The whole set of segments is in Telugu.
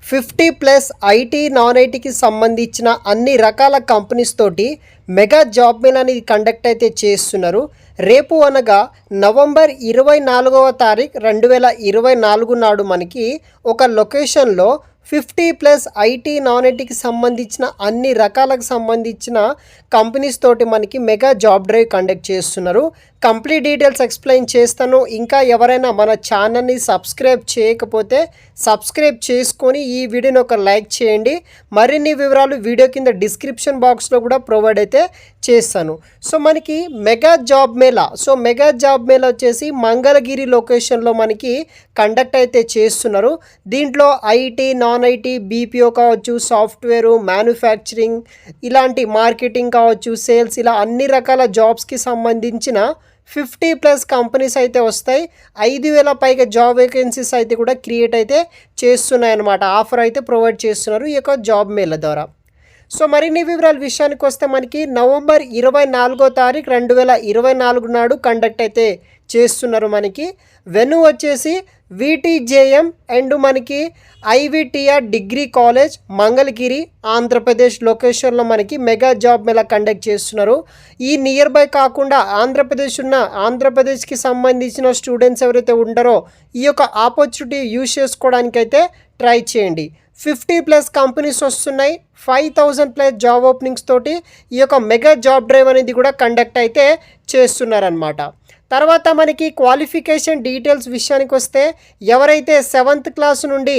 50+ ఐటీ నాన్ ఐటీకి సంబంధించిన అన్ని రకాల కంపెనీస్ తోటి మెగా జాబ్ మేళా అనేది కండక్ట్ అయితే చేస్తున్నారు. రేపు అనగా నవంబర్ 24వ తారీఖు 2024 నాడు మనకి ఒక లొకేషన్లో 50+ ఐటీ నాన్ ఐటీకి సంబంధించిన అన్ని రకాలకు సంబంధించిన కంపెనీస్ తోటి మనకి మెగా జాబ్ డ్రైవ్ కండక్ట్ చేస్తున్నారు. కంప్లీట్ డీటెయిల్స్ ఎక్స్ప్లెయిన్ చేస్తాను. ఇంకా ఎవరైనా మన ఛానల్ని సబ్స్క్రైబ్ చేయకపోతే సబ్స్క్రైబ్ చేసుకొని ఈ వీడియోని ఒక లైక్ చేయండి. మరిన్ని వివరాలు వీడియో కింద డిస్క్రిప్షన్ బాక్స్లో కూడా ప్రొవైడ్ అయితే చేస్తాను. సో మనకి mega job Mela mega job Mela వచ్చేసి మంగళగిరి లొకేషన్లో మనకి కండక్ట్ అయితే చేస్తున్నారు. దీంట్లో ఐటీ నాన్ ఐటీ బీపీఓ కావచ్చు, సాఫ్ట్వేరు, మ్యానుఫ్యాక్చరింగ్, ఇలాంటి మార్కెటింగ్ కావచ్చు, సేల్స్, ఇలా అన్ని రకాల జాబ్స్కి సంబంధించిన 50+ కంపెనీస్ అయితే వస్తాయి. 5,000 పైగా జాబ్ వేకెన్సీస్ అయితే కూడా క్రియేట్ అయితే చేస్తున్నాయి అన్నమాట. ఆఫర్ అయితే ప్రొవైడ్ చేస్తున్నారు ఈ యొక్క జాబ్ మేళా ద్వారా. సో మరిన్ని వివరాల విషయానికి వస్తే మనకి నవంబర్ 24వ తారీఖు 2024 నాడు కండక్ట్ అయితే చేస్తున్నారు. మనకి వెన్యూ వచ్చేసి VTJM అండ్ మనకి IVTR degree college, Mangalagiri, Andhra Pradesh లొకేషన్లో మనకి మెగా జాబ్ మేళా కండక్ట్ చేస్తున్నారు. ఈ నియర్ బై కాకుండా ఆంధ్రప్రదేశ్కి సంబంధించిన స్టూడెంట్స్ ఎవరైతే ఉంటారో ఈ యొక్క ఆపర్చునిటీ యూజ్ చేసుకోవడానికైతే ట్రై చేయండి. 50+ కంపెనీస్ వస్తున్నాయి. 5,000+ జాబ్ ఓపెనింగ్స్ తోటి ఈ యొక్క మెగా జాబ్ డ్రైవ్ అనేది కూడా కండక్ట్ అయితే చేస్తున్నారనమాట. తర్వాత మనకి క్వాలిఫికేషన్ డీటెయిల్స్ విషయానికి వస్తే ఎవరైతే 7th క్లాస్ నుండి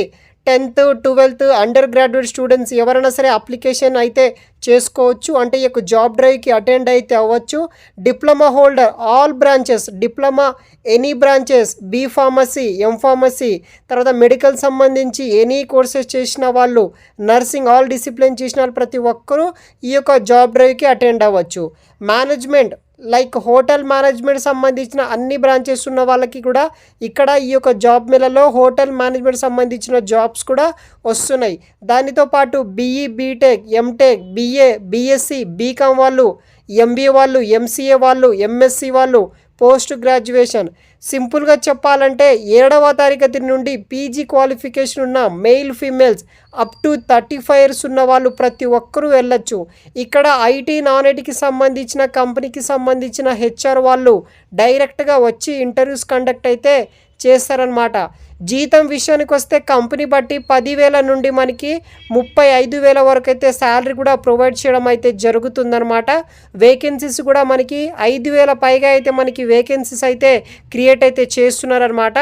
10th, 12th under graduate students ఎవరైనా సరే అప్లికేషన్ అయితే చేసుకోవచ్చు. అంటే ఈ యొక్క జాబ్ డ్రైవ్కి అటెండ్ అయితే అవ్వచ్చు. Diploma holder all branches, diploma any branches, B pharmacy, M pharmacy, తర్వాత మెడికల్ సంబంధించి ఎనీ కోర్సెస్ చేసిన వాళ్ళు, నర్సింగ్, ఆల్ డిసిప్లిన్ చేసిన వాళ్ళు ప్రతి ఒక్కరూ ఈ యొక్క జాబ్ డ్రైవ్కి అటెండ్ అవ్వచ్చు. మేనేజ్మెంట్ లైక్ హోటల్ మేనేజ్మెంట్ సంబంధించిన అన్ని బ్రాంచెస్ ఉన్న వాళ్ళకి కూడా ఇక్కడ ఈ యొక్క జాబ్ మేళలో హోటల్ మేనేజ్మెంట్ సంబంధించిన జాబ్స్ కూడా వస్తున్నాయి. దానితో పాటు BE, B Tech, M Tech, BA, BSc, B Com వాళ్ళు, MBA వాళ్ళు, MCA వాళ్ళు, MSc వాళ్ళు, పోస్ట్ గ్రాడ్యుయేషన్, సింపుల్గా చెప్పాలంటే 7వ తారీఖు నుండి PG క్వాలిఫికేషన్ ఉన్న male, females up to 35 years ఉన్న వాళ్ళు ప్రతి ఒక్కరూ వెళ్ళొచ్చు. ఇక్కడ ఐటీ నాన్ ఐటీకి సంబంధించిన కంపెనీకి సంబంధించిన HR వాళ్ళు డైరెక్ట్గా వచ్చి ఇంటర్వ్యూస్ కండక్ట్ అయితే చేస్తారనమాట. జీతం విషయానికి వస్తే కంపెనీ బట్టి 10,000 నుండి మనకి 35,000 వరకు అయితే శాలరీ కూడా ప్రొవైడ్ చేయడం అయితే జరుగుతుందన్నమాట. వేకెన్సీస్ కూడా మనకి 5,000 పైగా అయితే మనకి వేకెన్సీస్ అయితే క్రియేట్ అయితే చేస్తున్నారనమాట.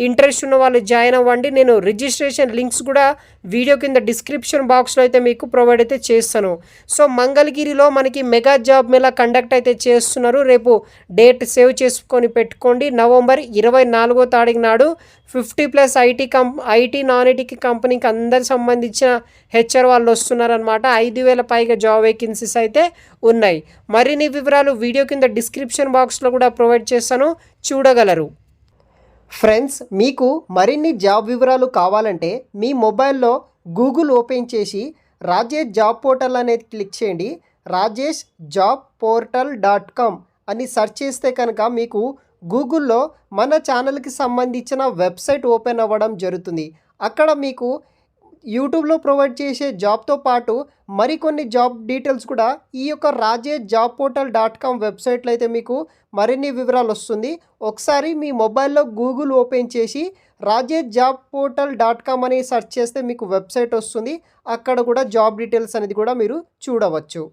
ఇంట్రెస్ట్ ఉన్న వాళ్ళు జాయిన్ అవ్వండి. నేను రిజిస్ట్రేషన్ లింక్స్ కూడా వీడియో కింద డిస్క్రిప్షన్ బాక్స్లో అయితే మీకు ప్రొవైడ్ అయితే చేస్తాను. సో మంగళగిరిలో మనకి మెగా జాబ్ మేళా కండక్ట్ అయితే చేస్తున్నారు. రేపు డేట్ సేవ్ చేసుకొని పెట్టుకోండి. నవంబర్ 24వ తారీఖు నాడు 50+ ఐటీ నాన్ ఐటీకి కంపెనీకి అందరికి సంబంధించిన HR వాళ్ళు వస్తున్నారనమాట. 5,000 పైగా జాబ్ వేకెన్సీస్ అయితే ఉన్నాయి. మరిన్ని వివరాలు వీడియో కింద డిస్క్రిప్షన్ బాక్స్లో కూడా ప్రొవైడ్ చేస్తాను, చూడగలరు. ఫ్రెండ్స్, మీకు మరిన్ని జాబ్ వివరాలు కావాలంటే మీ మొబైల్లో గూగుల్ ఓపెన్ చేసి రాజేష్ జాబ్ పోర్టల్ అనేది క్లిక్ చేయండి. rajeshjobportal.com అని సెర్చ్ చేస్తే కనుక మీకు గూగుల్లో మన ఛానల్కి సంబంధించిన వెబ్సైట్ ఓపెన్ అవ్వడం జరుగుతుంది. అక్కడ మీకు యూట్యూబ్లో ప్రొవైడ్ చేసే జాబ్తో పాటు మరికొన్ని జాబ్ డీటెయిల్స్ కూడా ఈ యొక్క rajeshjobportal.com వెబ్సైట్లో అయితే మీకు మరిన్ని వివరాలు వస్తుంది. ఒకసారి మీ మొబైల్లో గూగుల్ ఓపెన్ చేసి rajeshjobportal.com అని సెర్చ్ చేస్తే మీకు వెబ్సైట్ వస్తుంది. అక్కడ కూడా జాబ్ డీటెయిల్స్ అనేది కూడా మీరు చూడవచ్చు.